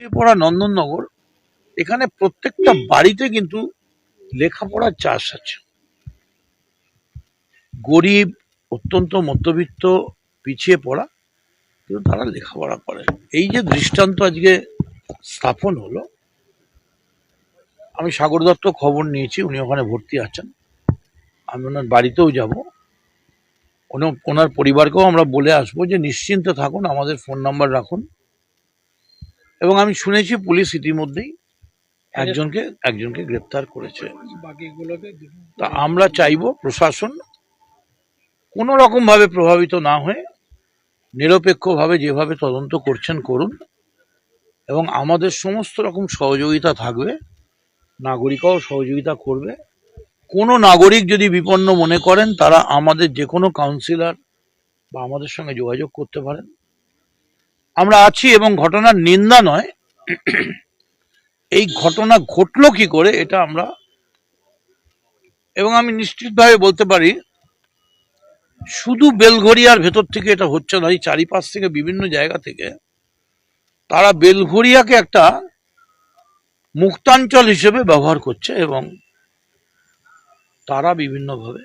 পড়া নন্দননগর, এখানে প্রত্যেকটা বাড়িতে কিন্তু লেখাপড়ার চাষ আছে। গরিব, অত্যন্ত মধ্যবিত্ত, পিছিয়ে পড়া, কিন্তু তারা লেখাপড়া করে। এই যে দৃষ্টান্ত আজকে স্থাপন হলো, আমি সাগর দত্ত খবর নিয়েছি, উনি ওখানে ভর্তি আছেন। আমি ওনার বাড়িতেও যাব, ওনার পরিবারকেও আমরা বলে আসবো যে নিশ্চিন্তে থাকুন, আমাদের ফোন নাম্বার রাখুন। এবং আমি শুনেছি পুলিশ ইতিমধ্যেই একজনকে গ্রেপ্তার করেছে। তা আমরা চাইবো প্রশাসন কোনো রকম ভাবে প্রভাবিত না হয়ে নিরপেক্ষভাবে যেভাবে তদন্ত করছেন করুন, এবং আমাদের সমস্ত রকম সহযোগিতা থাকবে, নাগরিকরাও সহযোগিতা করবে। কোনো নাগরিক যদি বিপন্ন মনে করেন, তারা আমাদের যে কোনো কাউন্সিলর বা আমাদের সঙ্গে যোগাযোগ করতে পারেন। আমরা আছি, এবং ঘটনার নিন্দা নয়, এই ঘটনা ঘটলো কি করে এটা আমরা, এবং আমি নিশ্চিতভাবে বলতে পারি শুধু বেলঘরিয়ার ভেতর থেকে এটা হচ্ছে না, এই চারিপাশ থেকে বিভিন্ন জায়গা থেকে তারা বেলঘরিয়াকে একটা মুক্তাঞ্চল হিসেবে ব্যবহার করছে, এবং তারা বিভিন্নভাবে